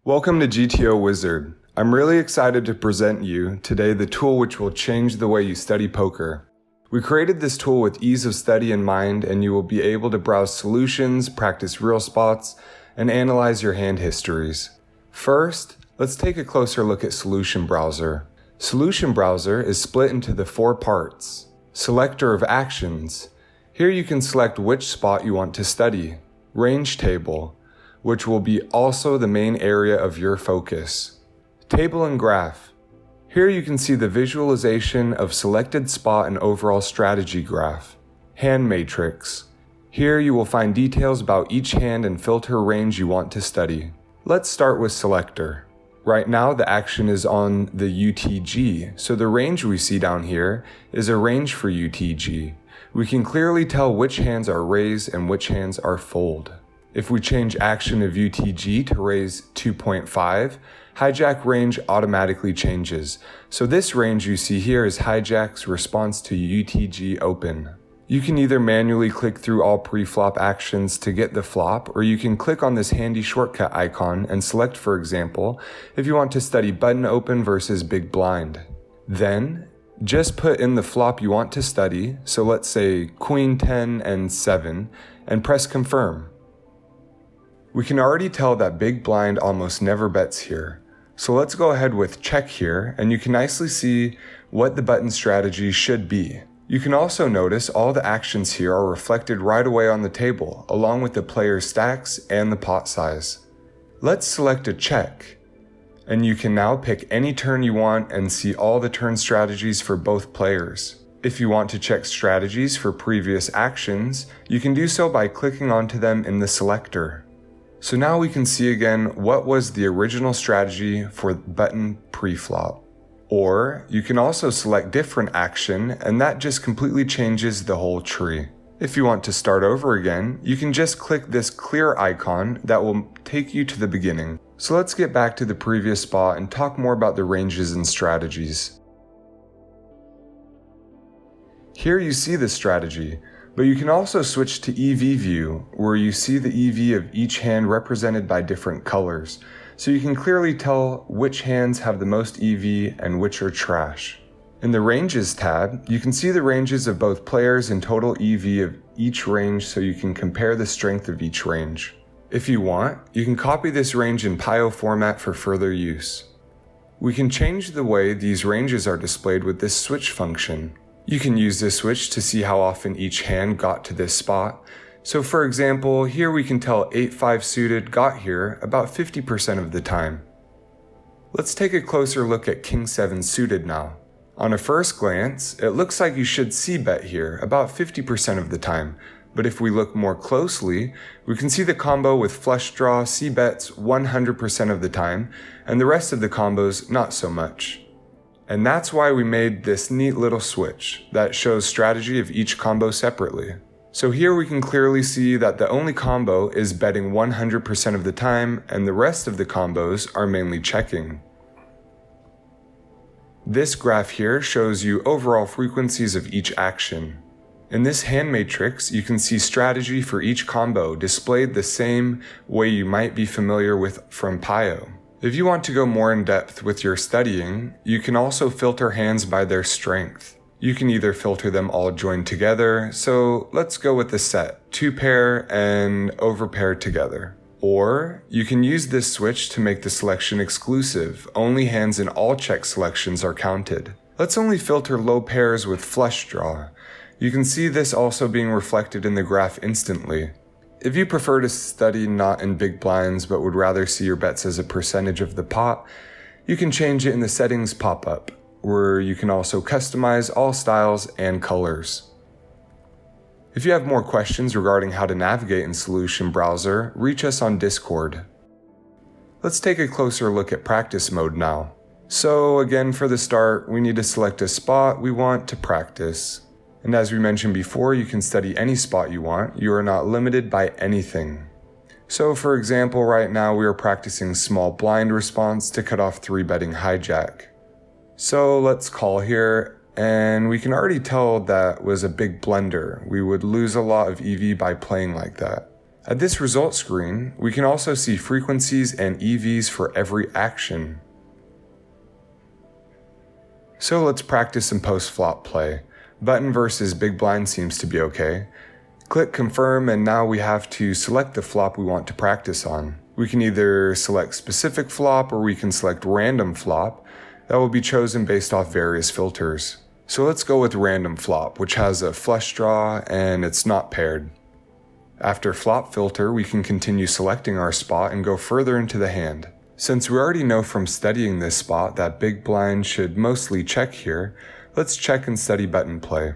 Welcome to GTO Wizard. I'm really excited to present you today the tool which will change the way you study poker. We created this tool with ease of study in mind, and you will be able to browse solutions, practice real spots, and analyze your hand histories. First, let's take a closer look at Solution Browser. Solution Browser is split into the four parts. Selector of actions. Here you can select which spot you want to study. Range table, which will be also the main area of your focus. Table and graph. Here you can see the visualization of selected spot and overall strategy graph. Hand matrix. Here you will find details about each hand and filter range you want to study. Let's start with selector. Right now the action is on the UTG, so the range we see down here is a range for UTG. We can clearly tell which hands are raise and which hands are fold. If we change action of UTG to raise 2.5, hijack range automatically changes. So this range you see here is hijack's response to UTG open. You can either manually click through all pre-flop actions to get the flop, or you can click on this handy shortcut icon and select, for example, if you want to study button open versus big blind. Then, just put in the flop you want to study, so let's say Queen 10 and 7, and press confirm. We can already tell that big blind almost never bets here. So let's go ahead with check here, and you can nicely see what the button strategy should be. You can also notice all the actions here are reflected right away on the table, along with the player's stacks and the pot size. Let's select a check, and you can now pick any turn you want and see all the turn strategies for both players. If you want to check strategies for previous actions, you can do so by clicking onto them in the selector. So now we can see again what was the original strategy for button pre-flop. Or you can also select different action, and that just completely changes the whole tree. If you want to start over again, you can just click this clear icon that will take you to the beginning. So let's get back to the previous spot and talk more about the ranges and strategies. Here you see the strategy. But you can also switch to EV view, where you see the EV of each hand represented by different colors, so you can clearly tell which hands have the most EV and which are trash. In the Ranges tab, you can see the ranges of both players and total EV of each range, so you can compare the strength of each range. If you want, you can copy this range in PIO format for further use. We can change the way these ranges are displayed with this switch function. You can use this switch to see how often each hand got to this spot. So for example, here we can tell 8-5 suited got here about 50% of the time. Let's take a closer look at King 7 suited now. On a first glance, it looks like you should c-bet here about 50% of the time. But if we look more closely, we can see the combo with flush draw c-bets 100% of the time, and the rest of the combos not so much. And that's why we made this neat little switch that shows strategy of each combo separately. So here we can clearly see that the only combo is betting 100% of the time, and the rest of the combos are mainly checking. This graph here shows you overall frequencies of each action. In this hand matrix, you can see strategy for each combo displayed the same way you might be familiar with from PIO. If you want to go more in depth with your studying, you can also filter hands by their strength. You can either filter them all joined together, so let's go with the set, 2 pair and overpair together. Or you can use this switch to make the selection exclusive, only hands in all check selections are counted. Let's only filter low pairs with flush draw. You can see this also being reflected in the graph instantly. If you prefer to study not in big blinds but would rather see your bets as a percentage of the pot, you can change it in the settings pop-up, where you can also customize all styles and colors. If you have more questions regarding how to navigate in Solution Browser, reach us on Discord. Let's take a closer look at practice mode now. So again, for the start, we need to select a spot we want to practice. And as we mentioned before, you can study any spot you want. You are not limited by anything. So for example, right now we are practicing small blind response to cut off 3-betting hijack. So let's call here, and we can already tell that was a big blunder. We would lose a lot of EV by playing like that. At this result screen, we can also see frequencies and EVs for every action. So let's practice some post-flop play. Button versus big blind seems to be okay. Click confirm, and now we have to select the flop we want to practice on. We can either select specific flop or we can select random flop. That will be chosen based off various filters. So let's go with random flop, which has a flush draw and it's not paired. After flop filter, we can continue selecting our spot and go further into the hand. Since we already know from studying this spot that big blind should mostly check here, let's check and study button play.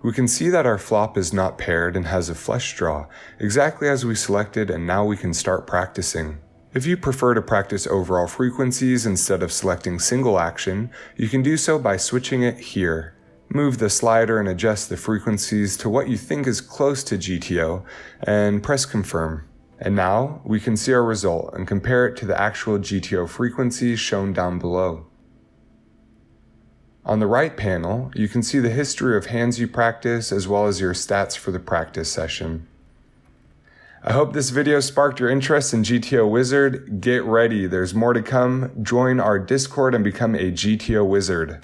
We can see that our flop is not paired and has a flush draw, exactly as we selected, and now we can start practicing. If you prefer to practice overall frequencies instead of selecting single action, you can do so by switching it here. Move the slider and adjust the frequencies to what you think is close to GTO, and press confirm. And now we can see our result and compare it to the actual GTO frequencies shown down below. On the right panel, you can see the history of hands you practice as well as your stats for the practice session. I hope this video sparked your interest in GTO Wizard. Get ready, there's more to come. Join our Discord and become a GTO Wizard.